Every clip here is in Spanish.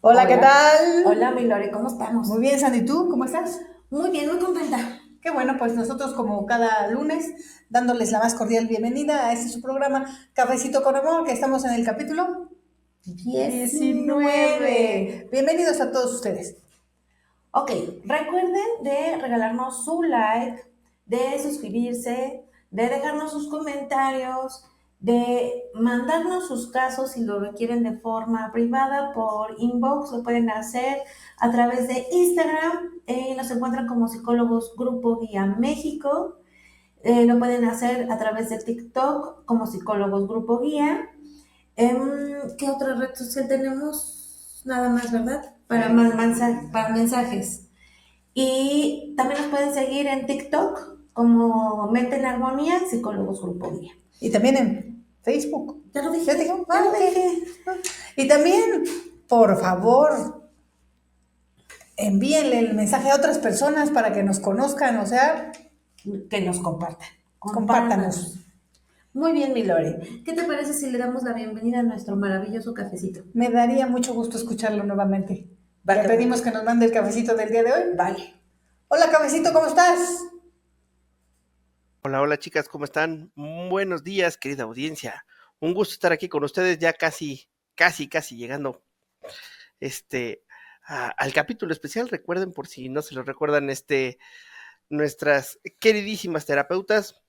Hola, ¿qué Hola, tal? hola, mi Lore, ¿cómo estamos? Muy bien, Sandy, ¿tú cómo estás? Muy bien, muy contenta. Qué bueno, pues nosotros como cada lunes, dándoles la más cordial bienvenida a este su programa Cafecito con Amor, que estamos en el capítulo 19. 19. Bienvenidos a todos ustedes. Ok, recuerden de regalarnos su like, de suscribirse, de dejarnos sus comentarios, de mandarnos sus casos si lo requieren de forma privada por inbox, lo pueden hacer a través de Instagram, nos encuentran como Psicólogos Grupo Guía México. Lo pueden hacer a través de TikTok como Psicólogos Grupo Guía. ¿Qué otra red social tenemos? Nada más, ¿verdad? Para mensajes. Y también nos pueden seguir en TikTok como Mente en Armonía, Psicólogos Grupo Guía. Y también en Facebook. Ya lo ¿Ya te dije, digo? ya lo Ok. dije. Y también, por favor, envíenle el mensaje a otras personas para que nos conozcan, o sea, Que nos compartan. compártanos. Compártanos. Muy bien, mi Lore. ¿Qué te parece si le damos la bienvenida a nuestro maravilloso cafecito? Me daría mucho gusto escucharlo nuevamente. Le Vale, pedimos que nos mande el cafecito del día de hoy. vale. Hola, cafecito, ¿cómo estás? Hola, hola chicas, ¿cómo están? Buenos días, querida audiencia. Un gusto estar aquí con ustedes, ya casi llegando este al capítulo especial. Recuerden, por si no se lo recuerdan, nuestras queridísimas terapeutas,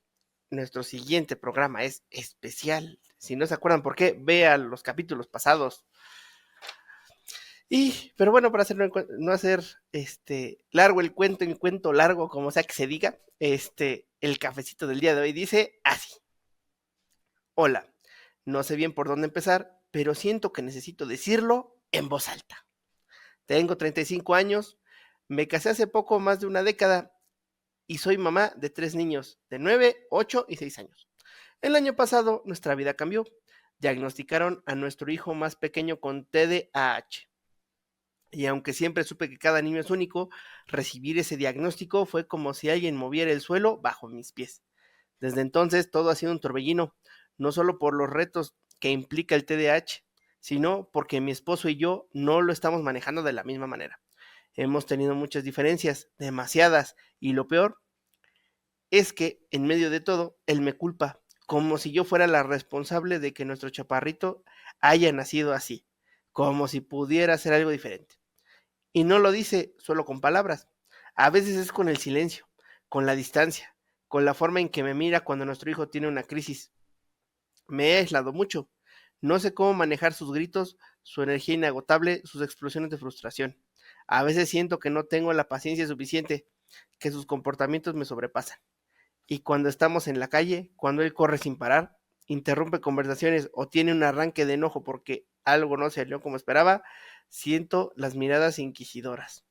nuestro siguiente programa es especial. Si no se acuerdan por qué, vean los capítulos pasados. Pero bueno, para no hacer largo el cuento, en cuento largo, como sea que se diga, el cafecito del día de hoy dice así. Hola, no sé bien por dónde empezar, pero siento que necesito decirlo en voz alta. Tengo 35 años, me casé hace poco más de una década y soy mamá de 3 niños de 9, 8 y 6 años. El año pasado nuestra vida cambió. Diagnosticaron a nuestro hijo más pequeño con TDAH. Y aunque siempre supe que cada niño es único, recibir ese diagnóstico fue como si alguien moviera el suelo bajo mis pies. Desde entonces todo ha sido un torbellino, no solo por los retos que implica el TDAH, sino porque mi esposo y yo no lo estamos manejando de la misma manera. Hemos tenido muchas diferencias, demasiadas, y lo peor es que en medio de todo, él me culpa, como si yo fuera la responsable de que nuestro chaparrito haya nacido así, como si pudiera hacer algo diferente. Y no lo dice solo con palabras, a veces es con el silencio, con la distancia, con la forma en que me mira cuando nuestro hijo tiene una crisis. Me he aislado mucho. No sé cómo manejar sus gritos, su energía inagotable, sus explosiones de frustración. A veces siento que no tengo la paciencia suficiente, que sus comportamientos me sobrepasan. Y cuando estamos en la calle, cuando él corre sin parar, interrumpe conversaciones o tiene un arranque de enojo porque algo no salió como esperaba, siento las miradas inquisidoras.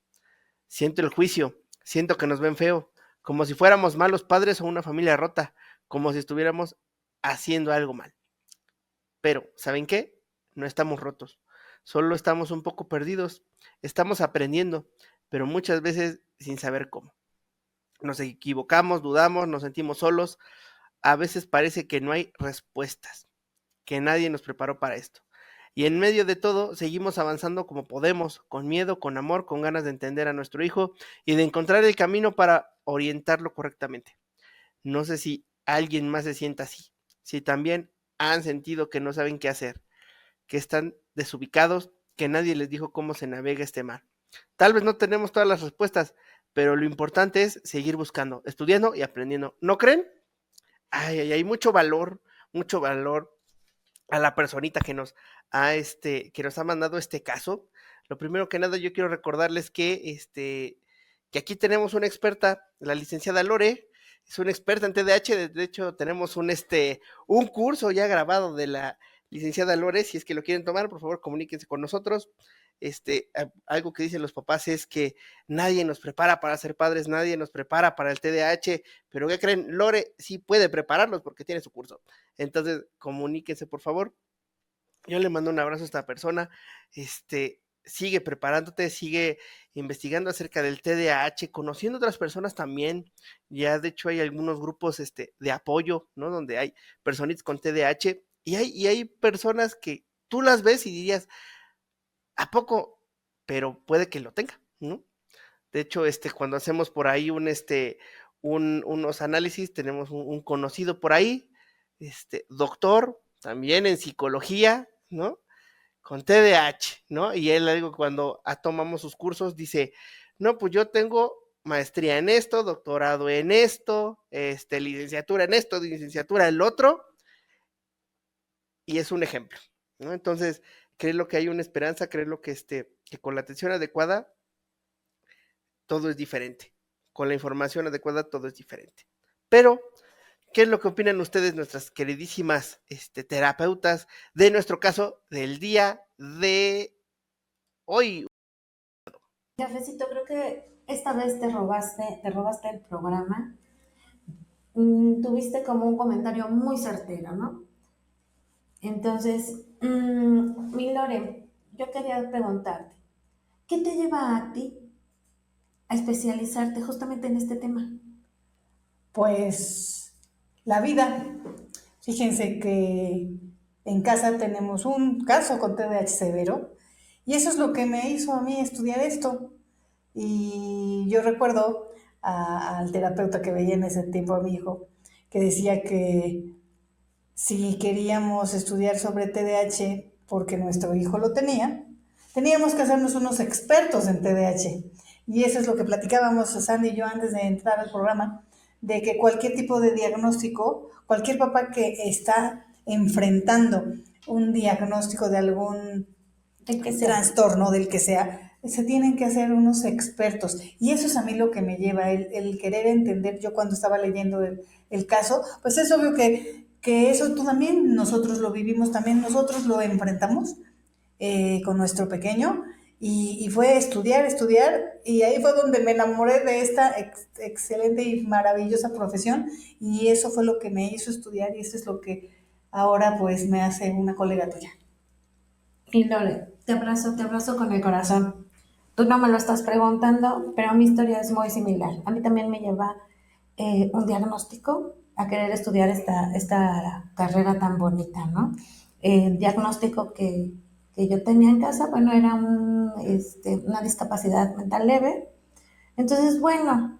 Siento el juicio, siento que nos ven feo, como si fuéramos malos padres o una familia rota, como si estuviéramos haciendo algo mal. Pero, ¿saben qué? No estamos rotos, solo estamos un poco perdidos, estamos aprendiendo, pero muchas veces sin saber cómo. Nos equivocamos, dudamos, nos sentimos solos, a veces parece que no hay respuestas, que nadie nos preparó para esto. Y en medio de todo, seguimos avanzando como podemos, con miedo, con amor, con ganas de entender a nuestro hijo y de encontrar el camino para orientarlo correctamente. No sé si alguien más se sienta así, si también han sentido que no saben qué hacer, que están desubicados, que nadie les dijo cómo se navega este mar. Tal vez no tenemos todas las respuestas, pero lo importante es seguir buscando, estudiando y aprendiendo. ¿No creen? Hay mucho valor a la personita que nos ha mandado este caso. Lo primero que nada, yo quiero recordarles que aquí tenemos una experta, la licenciada Lore, es una experta en TDAH. De hecho, tenemos un curso ya grabado de la licenciada Lore. Si es que lo quieren tomar, por favor, comuníquense con nosotros. Algo que dicen los papás es que nadie nos prepara para ser padres, nadie nos prepara para el TDAH, pero ¿qué creen? Lore sí puede prepararlos porque tiene su curso. Entonces, comuníquense, por favor. Yo le mando un abrazo a esta persona. Sigue preparándote, sigue investigando acerca del TDAH, conociendo otras personas también. Ya de hecho hay algunos grupos de apoyo, ¿no? Donde hay personitas con TDAH y hay personas que tú las ves y dirías, ¿a poco pero puede que lo tenga, ¿no? De hecho, cuando hacemos por ahí unos análisis, tenemos un conocido por ahí, doctor, también en psicología, ¿no? Con TDAH, ¿no? Y él, algo cuando tomamos sus cursos, dice, no, pues yo tengo maestría en esto, doctorado en esto, licenciatura en esto, licenciatura en el otro, y es un ejemplo, ¿no? Entonces, creo que hay una esperanza, creo que con la atención adecuada, todo es diferente. Con la información adecuada, todo es diferente. Pero, ¿qué es lo que opinan ustedes, nuestras queridísimas terapeutas, de nuestro caso del día de hoy? Cafecito, creo que esta vez te robaste el programa. Tuviste como un comentario muy certero, ¿no? Entonces, mi Lore, yo quería preguntarte, ¿qué te lleva a ti a especializarte justamente en este tema? Pues la vida. Fíjense que en casa tenemos un caso con TDAH severo y eso es lo que me hizo a mí estudiar esto. Y yo recuerdo al terapeuta que veía en ese tiempo a mi hijo, que decía que si queríamos estudiar sobre TDAH porque nuestro hijo lo tenía, teníamos que hacernos unos expertos en TDAH. Y eso es lo que platicábamos Sandy y yo antes de entrar al programa, de que cualquier tipo de diagnóstico, cualquier papá que está enfrentando un diagnóstico de algún trastorno, del que sea, se tienen que hacer unos expertos. Y eso es a mí lo que me lleva, el querer entender. Yo cuando estaba leyendo el caso, pues es obvio que eso tú también, nosotros lo vivimos, también nosotros lo enfrentamos con nuestro pequeño. Y fue estudiar, y ahí fue donde me enamoré de esta excelente y maravillosa profesión, y eso fue lo que me hizo estudiar, y eso es lo que ahora pues me hace una colega tuya. Y Lore, te abrazo con el corazón. Tú no me lo estás preguntando, pero mi historia es muy similar. A mí también me lleva un diagnóstico a querer estudiar esta carrera tan bonita, ¿no? El diagnóstico que yo tenía en casa, bueno, era una discapacidad mental leve. Entonces, bueno,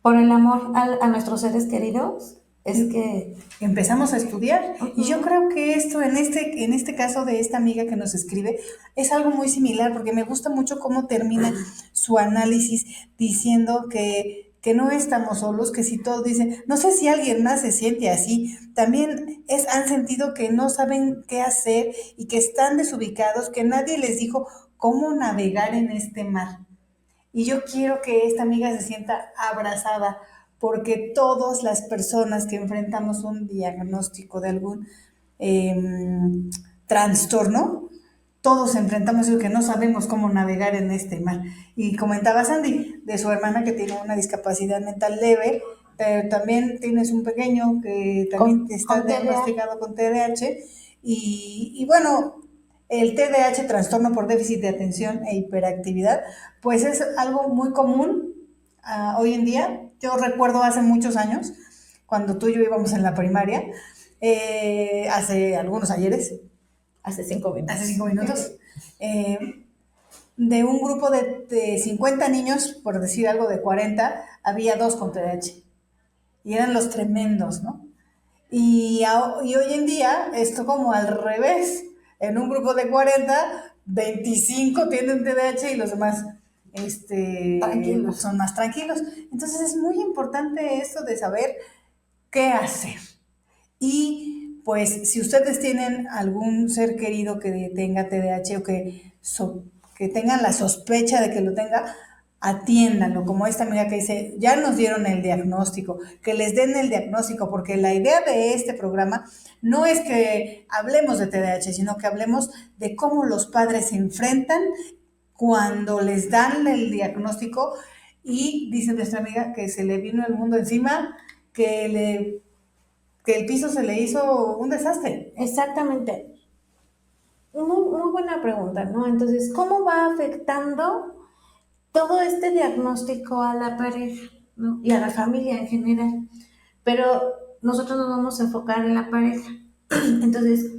por el amor a nuestros seres queridos, es que empezamos a estudiar. Y yo creo que esto, en este caso de esta amiga que nos escribe, es algo muy similar, porque me gusta mucho cómo termina su análisis diciendo que no estamos solos, que si todos dicen, no sé si alguien más se siente así, también han sentido que no saben qué hacer y que están desubicados, que nadie les dijo cómo navegar en este mar. Y yo quiero que esta amiga se sienta abrazada, porque todas las personas que enfrentamos un diagnóstico de algún eh, trastorno, todos enfrentamos eso, que no sabemos cómo navegar en este mar. Y comentaba Sandy de su hermana que tiene una discapacidad mental leve, pero también tienes un pequeño que también está diagnosticado con TDAH. Y bueno, el TDAH, trastorno por déficit de atención e hiperactividad, pues es algo muy común hoy en día. Yo recuerdo hace muchos años, cuando tú y yo íbamos en la primaria, hace algunos ayeres, hace 5 minutos, eh, de un grupo de 50 niños, por decir algo, de 40, había 2 con TDAH. Y eran los tremendos, ¿no? Y hoy en día, esto como al revés. En un grupo de 40, 25 tienen TDAH y los demás son más tranquilos. Entonces es muy importante esto de saber qué hacer. Y pues si ustedes tienen algún ser querido que tenga TDAH o que tengan la sospecha de que lo tenga, atiéndanlo, como esta amiga que dice, ya nos dieron el diagnóstico, que les den el diagnóstico, porque la idea de este programa no es que hablemos de TDAH, sino que hablemos de cómo los padres se enfrentan cuando les dan el diagnóstico y dice nuestra amiga que se le vino el mundo encima, que el piso se le hizo un desastre. Exactamente. Muy buena pregunta, ¿no? Entonces, ¿cómo va afectando todo este diagnóstico a la pareja, ¿no? Y a la familia en general? Pero nosotros nos vamos a enfocar en la pareja. Entonces,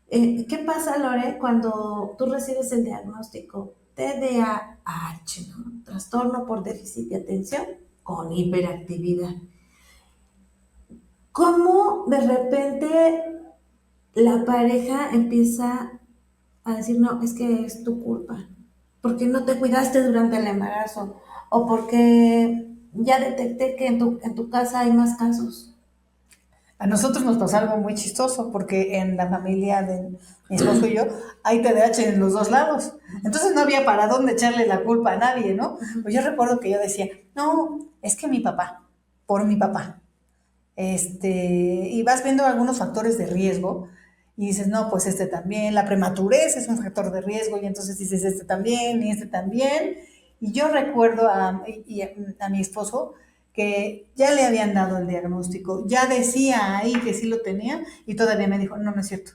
¿qué pasa, Lore, cuando tú recibes el diagnóstico? TDAH, ¿no? Trastorno por déficit de atención con hiperactividad. ¿Cómo de repente la pareja empieza a decir, no, es que es tu culpa, porque no te cuidaste durante el embarazo, o porque ya detecté que en tu casa hay más casos? A nosotros nos pasó algo muy chistoso porque en la familia de mi esposo y yo hay TDAH en los dos lados. Entonces no había para dónde echarle la culpa a nadie, ¿no? Pues yo recuerdo que yo decía, no, es que mi papá, por mi papá. Y vas viendo algunos factores de riesgo y dices, no, pues este también, la prematurez es un factor de riesgo y entonces dices este también y este también. Y yo recuerdo a mi esposo que ya le habían dado el diagnóstico, ya decía ahí que sí lo tenía y todavía me dijo, no, no es cierto.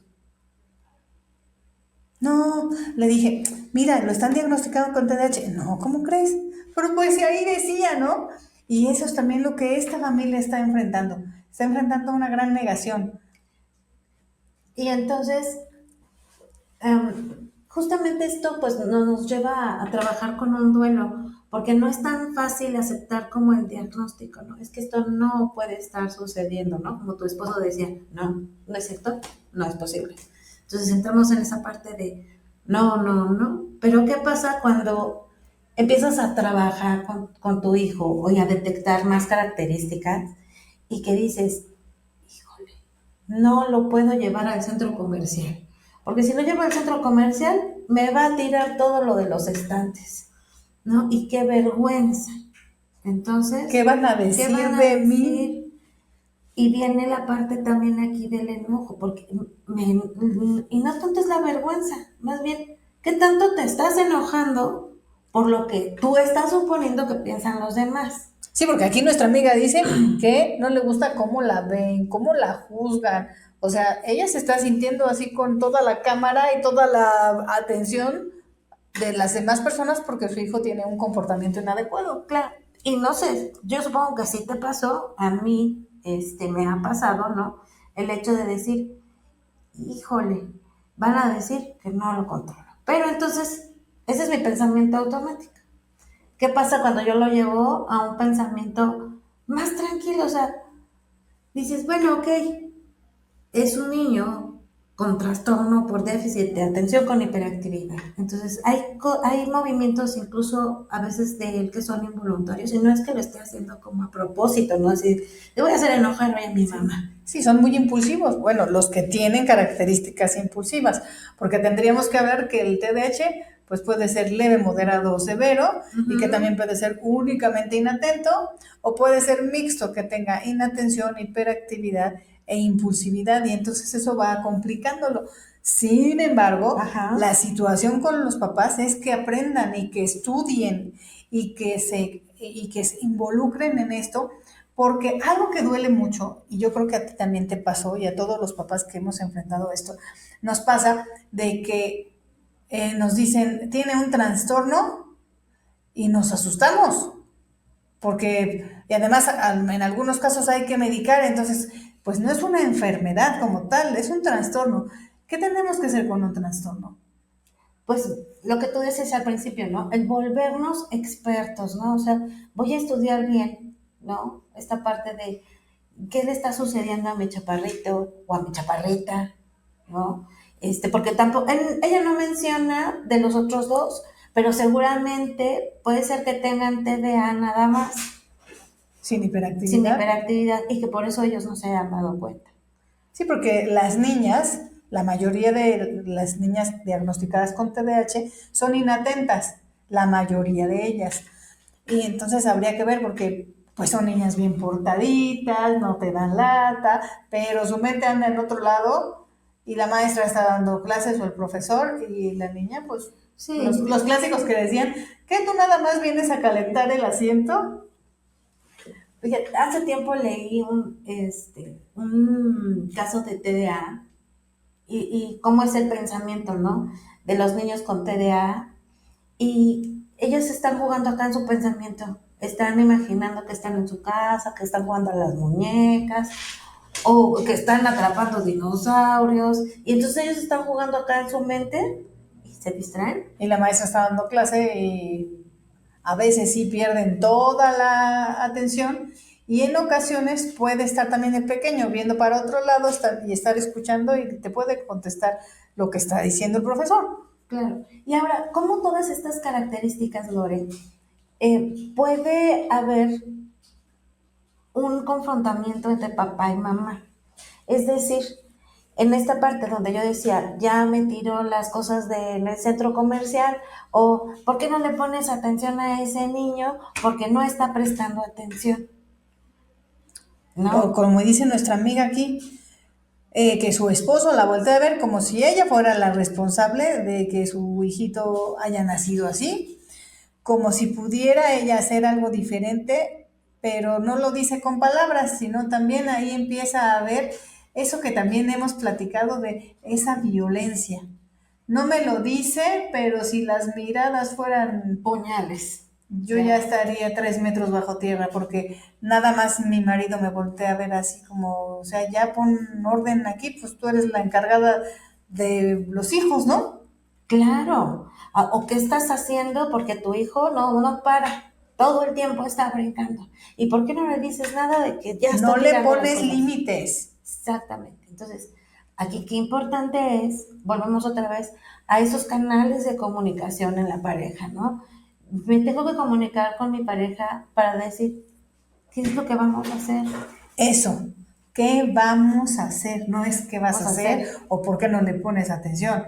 No, le dije, mira, lo están diagnosticando con TDAH. No, ¿cómo crees? Pero pues ahí decía, ¿no? Y eso es también lo que esta familia está enfrentando. Está enfrentando una gran negación. Y entonces, justamente esto pues nos lleva a trabajar con un duelo, porque no es tan fácil aceptar como el diagnóstico, ¿no? Es que esto no puede estar sucediendo, ¿no? Como tu esposo decía, no, no es cierto, no es posible. Entonces entramos en esa parte de no, no, no. Pero ¿qué pasa cuando empiezas a trabajar con tu hijo o a detectar más características y que dices, híjole, no lo puedo llevar al centro comercial? Porque si lo llevo al centro comercial, me va a tirar todo lo de los estantes, ¿no? Y qué vergüenza. Entonces, ¿Qué van a ¿qué decir van a de decir? mí? Y viene la parte también aquí del enojo, porque y no tanto es la vergüenza, más bien, ¿qué tanto te estás enojando por lo que tú estás suponiendo que piensan los demás? Sí, porque aquí nuestra amiga dice que no le gusta cómo la ven, cómo la juzgan. O sea, ella se está sintiendo así con toda la cámara y toda la atención de las demás personas porque su hijo tiene un comportamiento inadecuado. Claro, y no sé, yo supongo que sí te pasó, a mí me ha pasado, ¿no? El hecho de decir, híjole, van a decir que no lo controlo. Pero entonces, ese es mi pensamiento automático. ¿Qué pasa cuando yo lo llevo a un pensamiento más tranquilo? O sea, dices, bueno, ok, es un niño con trastorno por déficit de atención con hiperactividad. Entonces, hay movimientos incluso a veces de él que son involuntarios y no es que lo esté haciendo como a propósito, ¿no? Así, le voy a hacer enojar hoy a mi mamá. Sí, son muy impulsivos. Bueno, los que tienen características impulsivas, porque tendríamos que ver que el TDAH pues puede ser leve, moderado o severo y que también puede ser únicamente inatento o puede ser mixto, que tenga inatención, hiperactividad e impulsividad y entonces eso va complicándolo. Sin embargo, Ajá. la situación con los papás es que aprendan y que estudien y que se involucren en esto porque algo que duele mucho, y yo creo que a ti también te pasó, y a todos los papás que hemos enfrentado esto, nos pasa de que nos dicen, tiene un trastorno y nos asustamos, porque, y además en algunos casos hay que medicar, entonces, pues no es una enfermedad como tal, es un trastorno. ¿Qué tenemos que hacer con un trastorno? Pues lo que tú dices al principio, ¿no? El volvernos expertos, ¿no? O sea, voy a estudiar bien, ¿no? Esta parte de qué le está sucediendo a mi chaparrito o a mi chaparrita, ¿no? Porque tampoco, ella no menciona de los otros dos, pero seguramente puede ser que tengan TDA nada más, Sin sin hiperactividad. hiperactividad, y que por eso ellos no se hayan dado cuenta. Sí, porque las niñas, la mayoría de las niñas diagnosticadas con TDAH son inatentas, la mayoría de ellas. Y entonces habría que ver porque pues son niñas bien portaditas, no te dan lata, pero su mente anda en otro lado y la maestra está dando clases o el profesor y la niña pues Sí. los clásicos que decían que tú nada más vienes a calentar el asiento. Fíjate, hace tiempo leí un caso de TDA y cómo es el pensamiento, ¿no? De los niños con TDA y ellos están jugando acá en su pensamiento, están imaginando que están en su casa, que están jugando a las muñecas o que están atrapando dinosaurios y entonces ellos están jugando acá en su mente y se distraen. Y la maestra está dando clase y a veces sí pierden toda la atención y en ocasiones puede estar también el pequeño viendo para otro lado y estar escuchando y te puede contestar lo que está diciendo el profesor. Claro. Y ahora, ¿cómo todas estas características, Lore, puede haber un confrontamiento entre papá y mamá? Es decir, en esta parte donde yo decía, ya me tiró las cosas del centro comercial, o ¿por qué no le pones atención a ese niño? Porque no está prestando atención, O ¿no? como dice nuestra amiga aquí, que su esposo la voltea a ver como si ella fuera la responsable de que su hijito haya nacido así, como si pudiera ella hacer algo diferente, pero no lo dice con palabras, sino también ahí empieza a ver eso que también hemos platicado de esa violencia. No me lo dice, pero si las miradas fueran, Puñales. yo ya estaría 3 metros bajo tierra, porque nada más mi marido me voltea a ver así como, o sea, ya pon orden aquí, pues tú eres la encargada de los hijos, ¿no? Claro. ¿O qué estás haciendo? Porque tu hijo no para. Todo el tiempo está brincando. ¿Y por qué no le dices nada de que ya está No le tirando las pones cosas? límites. Exactamente. Entonces, aquí qué importante es, volvemos otra vez a esos canales de comunicación en la pareja, ¿no? Me tengo que comunicar con mi pareja para decir qué es lo que vamos a hacer. Eso, ¿qué vamos a hacer? No es qué vas a Vamos a hacer hacer. o por qué no le pones atención.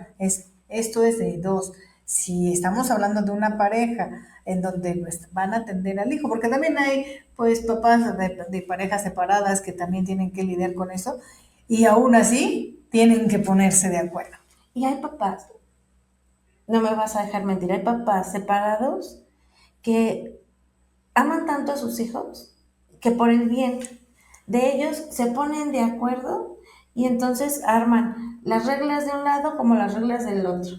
Esto es de dos. Si estamos hablando de una pareja en donde pues, van a atender al hijo, porque también hay pues papás de parejas separadas que también tienen que lidiar con eso y aún así tienen que ponerse de acuerdo. Y hay papás, no me vas a dejar mentir, hay papás separados que aman tanto a sus hijos que por el bien de ellos se ponen de acuerdo y entonces arman las reglas de un lado como las reglas del otro,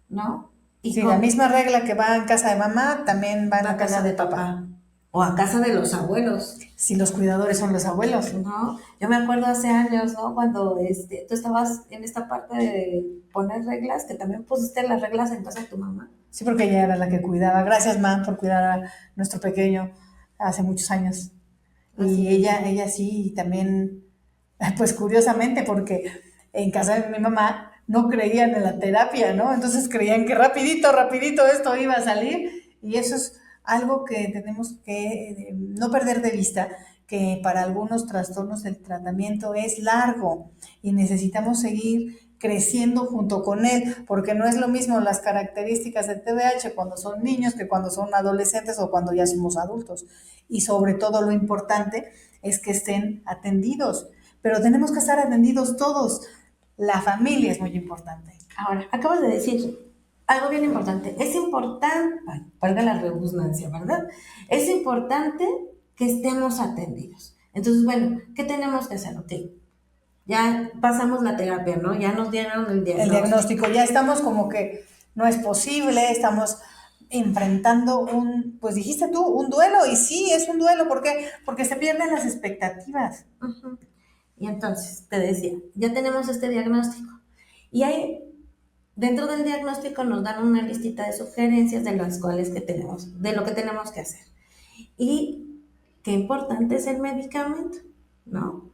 ¿no? Y Si la con misma regla que va en casa de mamá, también va en la casa de papá. o a casa de los abuelos, Si los cuidadores son los abuelos. ¿no? Yo me acuerdo hace años, ¿no? Cuando tú estabas en esta parte de poner reglas, que también pusiste las reglas en casa de tu mamá. Sí, porque ella era la que cuidaba. Gracias, ma, por cuidar a nuestro pequeño hace muchos años. Así Y es. ella sí, también, pues curiosamente, porque en casa de mi mamá no creían en la terapia, ¿no? Entonces creían que rapidito, rapidito esto iba a salir. Y eso es algo que tenemos que no perder de vista, que para algunos trastornos el tratamiento es largo y necesitamos seguir creciendo junto con él, porque no es lo mismo las características del TDAH cuando son niños que cuando son adolescentes o cuando ya somos adultos. Y sobre todo lo importante es que estén atendidos, pero tenemos que estar atendidos todos. La familia es muy importante. Ahora, acabas de decir algo bien importante. Es importante, valga la redundancia, ¿verdad? Es importante que estemos atendidos. Entonces, bueno, ¿qué tenemos que hacer? Ok, ya pasamos la terapia, ¿no? Ya nos dieron el El diagnóstico. diagnóstico, ya estamos como que no es posible, estamos enfrentando pues dijiste tú, un duelo, y sí, es un duelo, ¿por qué? Porque se pierden las expectativas. Ujú. Y entonces, te decía, ya tenemos este diagnóstico. Y hay, dentro del diagnóstico nos dan una listita de sugerencias de las cuales que tenemos, de lo que tenemos que hacer. Y qué importante es el medicamento, ¿no?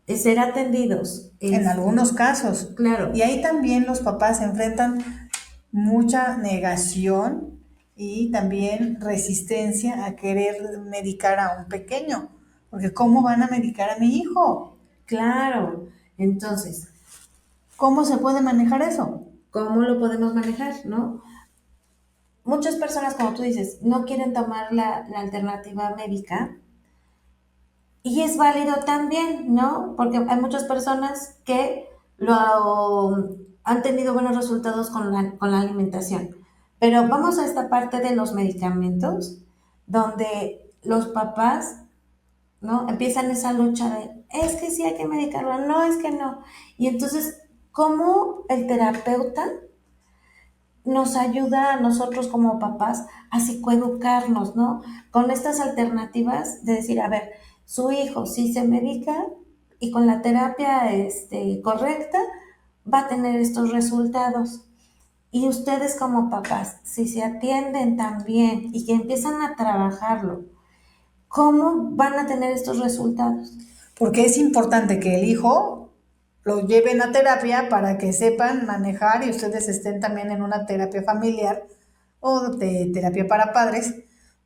Es ser atendidos. En algunos casos. Claro. Y ahí también los papás enfrentan mucha negación y también resistencia a querer medicar a un pequeño. Porque ¿cómo van a medicar a mi hijo? Claro. Entonces, ¿Cómo se puede manejar eso? ¿cómo lo podemos manejar, no? Muchas personas, como tú dices, no quieren tomar la alternativa médica. Y es válido también, ¿no? Porque hay muchas personas que han tenido buenos resultados con la alimentación. Pero vamos a esta parte de los medicamentos, donde los papás, ¿no? Empiezan esa lucha de, es que sí hay que medicarlo, no, es que no. Y entonces, ¿cómo el terapeuta nos ayuda a nosotros como papás a psicoeducarnos, ¿no? Con estas alternativas de decir, a ver, su hijo si se medica y con la terapia correcta va a tener estos resultados. Y ustedes como papás, si se atienden también y que empiezan a trabajarlo, ¿cómo van a tener estos resultados? Porque es importante que el hijo lo lleven a terapia para que sepan manejar y ustedes estén también en una terapia familiar o de terapia para padres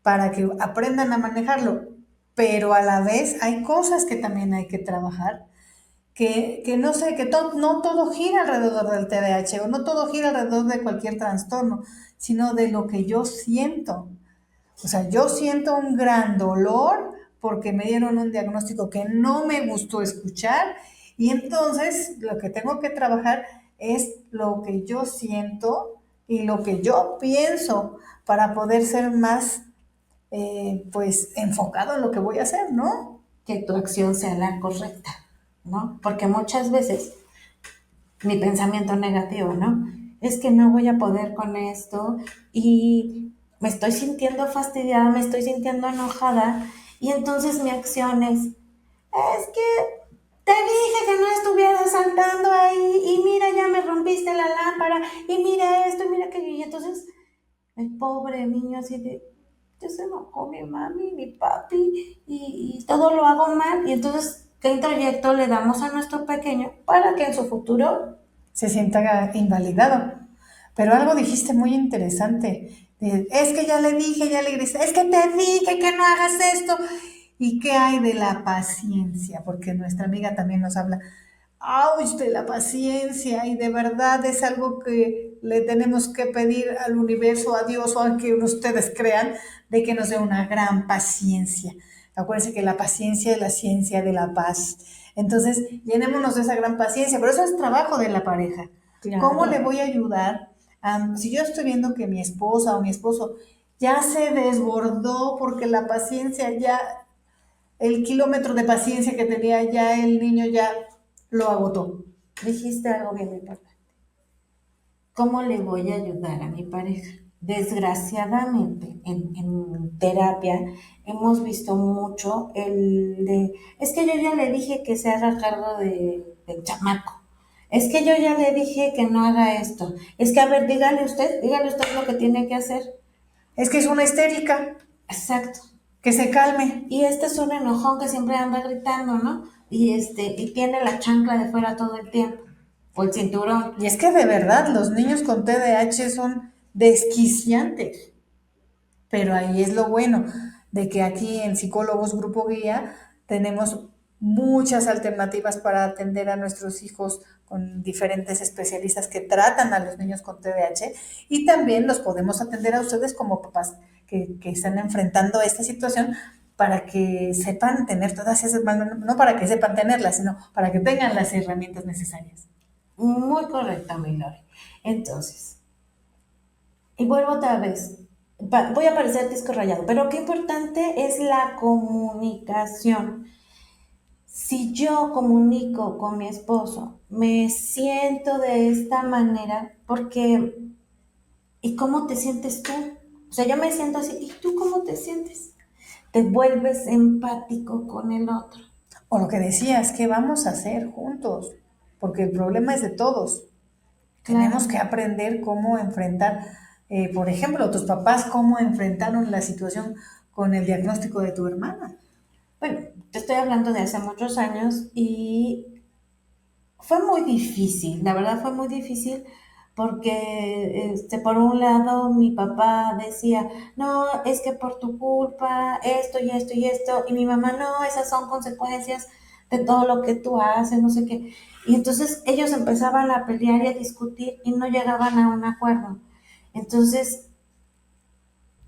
para que aprendan a manejarlo. Pero a la vez hay cosas que también hay que trabajar, que no sé, que no todo gira alrededor del TDAH o no todo gira alrededor de cualquier trastorno, sino de lo que yo siento. O sea, yo siento un gran dolor porque me dieron un diagnóstico que no me gustó escuchar y entonces lo que tengo que trabajar es lo que yo siento y lo que yo pienso para poder ser más, pues, enfocado en lo que voy a hacer, ¿no? Que tu acción sea la correcta, ¿no? Porque muchas veces mi pensamiento negativo, ¿no? Es que no voy a poder con esto y me estoy sintiendo fastidiada, me estoy sintiendo enojada y entonces mi acción es que te dije que no estuvieras saltando ahí y mira, ya me rompiste la lámpara y mira esto y mira aquello. Y entonces el pobre niño así de, ya se enojó mi mami, mi papi y todo lo hago mal. Y entonces, ¿qué introyecto le damos a nuestro pequeño para que en su futuro Se sienta invalidado. Pero algo dijiste muy interesante. Es que ya le dije, ya le grité, es que te dije que no hagas esto. ¿Y qué hay de la paciencia? Porque nuestra amiga también nos habla, ¡auch! De la paciencia. Y de verdad es algo que le tenemos que pedir al universo, a Dios o a quien ustedes crean, de que nos dé una gran paciencia. Acuérdense que la paciencia es la ciencia de la paz. Entonces, llenémonos de esa gran paciencia, pero eso es trabajo de la pareja. ¿Cómo le claro, voy a ayudar? Si yo estoy viendo que mi esposa o mi esposo ya se desbordó porque la paciencia ya, el kilómetro de paciencia que tenía ya el niño ya lo agotó. dijiste algo bien importante? ¿Cómo le voy a ayudar a mi pareja? Desgraciadamente, en terapia hemos visto mucho el de, es que yo ya le dije que se haga cargo del chamaco. Es que yo ya le dije que no haga esto. Es que, a ver, dígale usted lo que tiene que hacer. Es que es una histérica, Exacto. que se calme. Y este es un enojón que siempre anda gritando, ¿no? Y tiene la chancla de fuera todo el tiempo. O el cinturón. Y es que de verdad los niños con TDAH son desquiciantes. Pero ahí es lo bueno, de que aquí en Psicólogos Grupo Guía tenemos muchas alternativas para atender a nuestros hijos con diferentes especialistas que tratan a los niños con TDAH y también los podemos atender a ustedes como papás que están enfrentando esta situación para que sepan tener todas esas, no para que sepan tenerlas, sino para que tengan las herramientas necesarias. Muy correcta, mi Lore. Entonces, y vuelvo otra vez. Voy a parecer disco rayado, pero qué importante es la comunicación. Si yo comunico con mi esposo, me siento de esta manera, porque, ¿y cómo te sientes tú? O sea, yo me siento así, ¿y tú cómo te sientes? Te vuelves empático con el otro. O lo que decías, ¿qué vamos a hacer juntos? Porque el problema es de todos. Claro. Tenemos que aprender cómo enfrentar, por ejemplo, tus papás, cómo enfrentaron la situación con el diagnóstico de tu hermana. Bueno, te estoy hablando de hace muchos años y fue muy difícil, la verdad fue muy difícil porque por un lado mi papá decía, no, es que por tu culpa, esto y esto y esto, y mi mamá, no, esas son consecuencias de todo lo que tú haces, no sé qué. Y entonces ellos empezaban a pelear y a discutir y no llegaban a un acuerdo. Entonces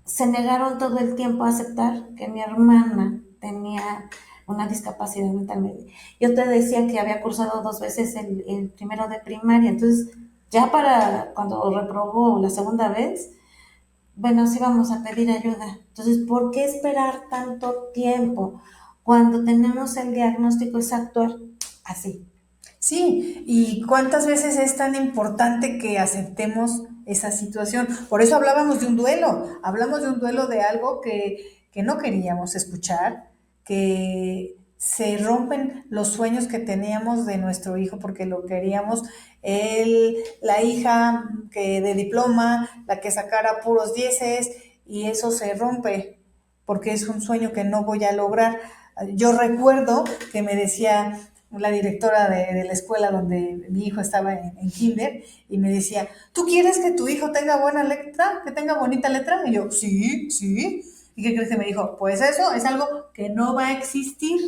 se negaron todo el tiempo a aceptar que mi hermana tenía una discapacidad mental. Yo te decía que había cursado 2 veces el primero de primaria, entonces ya para cuando reprobó la segunda vez, bueno, sí vamos a pedir ayuda. Entonces, ¿por qué esperar tanto tiempo? Cuando tenemos el diagnóstico es actuar así. Sí, y cuántas veces es tan importante que aceptemos esa situación. Por eso hablábamos de un duelo, hablamos de un duelo de algo que no queríamos escuchar, que se rompen los sueños que teníamos de nuestro hijo porque lo queríamos, él, la hija que de diploma, la que sacara puros dieces, y eso se rompe porque es un sueño que no voy a lograr. Yo recuerdo que me decía la directora de la escuela donde mi hijo estaba en kinder, y me decía, ¿tú quieres que tu hijo tenga buena letra, que tenga bonita letra? Y yo, sí, sí. ¿Y qué crees que me dijo? Pues eso es algo que no va a existir.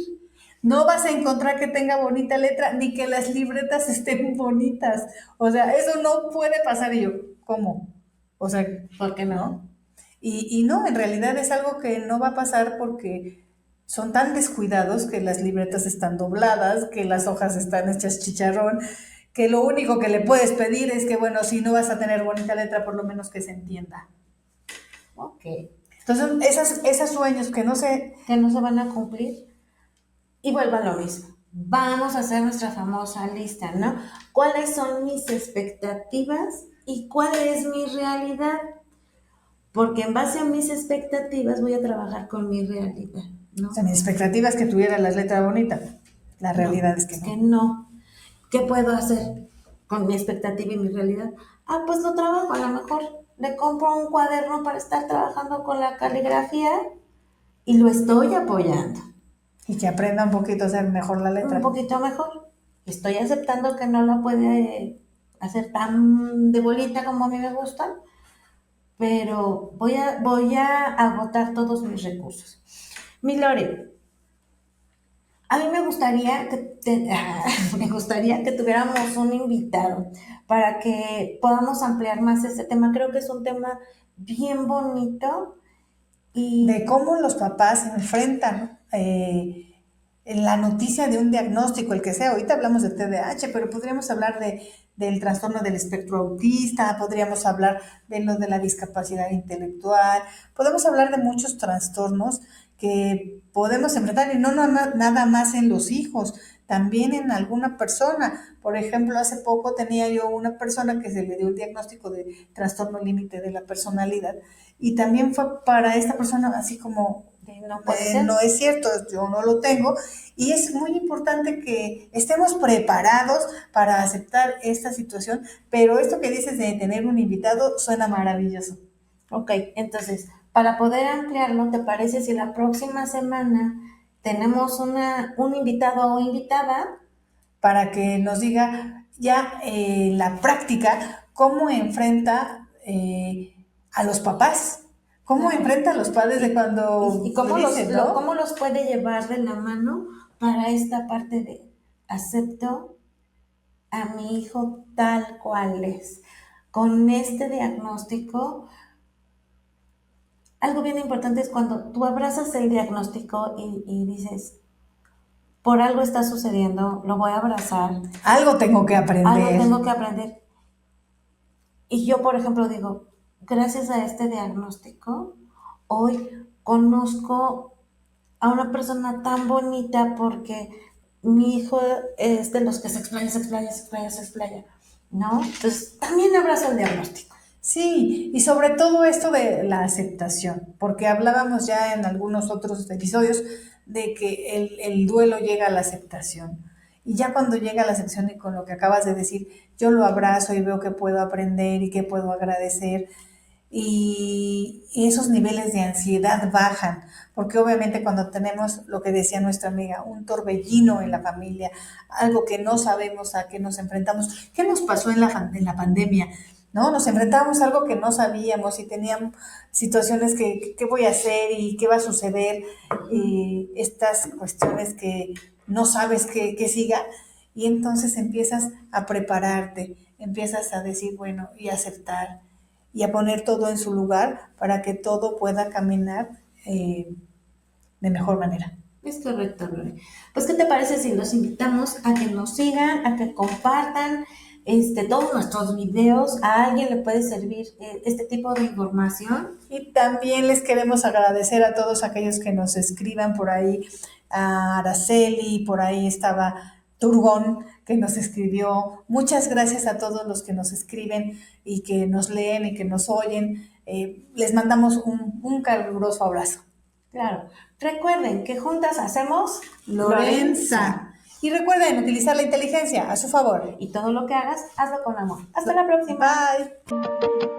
No vas a encontrar que tenga bonita letra, ni que las libretas estén bonitas. O sea, eso no puede pasar. Y yo, ¿cómo? O sea, ¿Por qué no? ¿no? Y no, en realidad es algo que no va a pasar porque son tan descuidados que las libretas están dobladas, que las hojas están hechas chicharrón, que lo único que le puedes pedir es que, bueno, si no vas a tener bonita letra, por lo menos que se entienda. Ok. Entonces, esos sueños que no se... Que no se van a cumplir. Y vuelvo a lo mismo. Vamos a hacer nuestra famosa lista, ¿no? ¿Cuáles son mis expectativas y cuál es mi realidad? Porque en base a mis expectativas voy a trabajar con mi realidad, O ¿no? sea, mi expectativa es que tuviera las letras bonitas. La realidad No, es que es no. que no. ¿Qué puedo hacer con mi expectativa y mi realidad? Ah, pues lo trabajo, a lo mejor le compro un cuaderno para estar trabajando con la caligrafía y lo estoy apoyando. Y que aprenda un poquito a hacer mejor la Un letra. poquito mejor. Estoy aceptando que no la puede hacer tan de bolita como a mí me gustan, pero voy a agotar todos mis recursos. Mi Lore, a mí me gustaría me gustaría que tuviéramos un invitado para que podamos ampliar más este tema. Creo que es un tema bien bonito De y cómo los papás enfrentan en la noticia de un diagnóstico, el que sea. Ahorita hablamos de TDAH, pero podríamos hablar del trastorno del espectro autista, podríamos hablar de lo de la discapacidad intelectual, podemos hablar de muchos trastornos que podemos enfrentar, y no nada más en los hijos, también en alguna persona. Por ejemplo, hace poco tenía yo una persona que se le dio el diagnóstico de trastorno límite de la personalidad, y también fue para esta persona así como, no puede ser. no es cierto, yo no lo tengo, y es muy importante que estemos preparados para aceptar esta situación, pero esto que dices de tener un invitado suena maravilloso. Ok, entonces, para poder ampliarlo, ¿te parece si la próxima semana tenemos un invitado o invitada? Para que nos diga ya la práctica cómo enfrenta a los papás, cómo Claro. enfrenta a los padres de cuando Y le cómo dicen, ¿no? cómo los puede llevar de la mano para esta parte de acepto a mi hijo tal cual es. Con este diagnóstico, algo bien importante es cuando tú abrazas el diagnóstico y dices, por algo está sucediendo, lo voy a abrazar, Algo tengo que algo aprender. tengo que aprender. Y yo, por ejemplo, digo, gracias a este diagnóstico, hoy conozco a una persona tan bonita porque mi hijo es de los que se explaya, se explaya, se explaya, se explaya, ¿no? Entonces, también abrazo el diagnóstico. Sí, y sobre todo esto de la aceptación, porque hablábamos ya en algunos otros episodios de que el duelo llega a la aceptación. Y ya cuando llega a la aceptación, y con lo que acabas de decir, yo lo abrazo y veo que puedo aprender y que puedo agradecer, y esos niveles de ansiedad bajan, porque obviamente cuando tenemos lo que decía nuestra amiga, un torbellino en la familia, algo que no sabemos a qué nos enfrentamos, ¿qué nos pasó en la pandemia? ¿No? Nos enfrentábamos a algo que no sabíamos y teníamos situaciones que, ¿qué voy a hacer y qué va a suceder? Y estas cuestiones que no sabes que siga, y entonces empiezas a prepararte, empiezas a decir, bueno, y aceptar, y a poner todo en su lugar para que todo pueda caminar de mejor manera. Es correcto, Lore. Pues, ¿qué te parece si los invitamos a que nos sigan, a que compartan todos nuestros videos? ¿A alguien le puede servir este tipo de información? Y también les queremos agradecer a todos aquellos que nos escriban por ahí, a Araceli, por ahí estaba Turgón, que nos escribió. Muchas gracias a todos los que nos escriben y que nos leen y que nos oyen. Les mandamos un caluroso abrazo. Claro. Recuerden que juntas hacemos Lorenza. Y recuerden utilizar la inteligencia a su favor. Y todo lo que hagas, hazlo con amor. Hasta la próxima. Bye.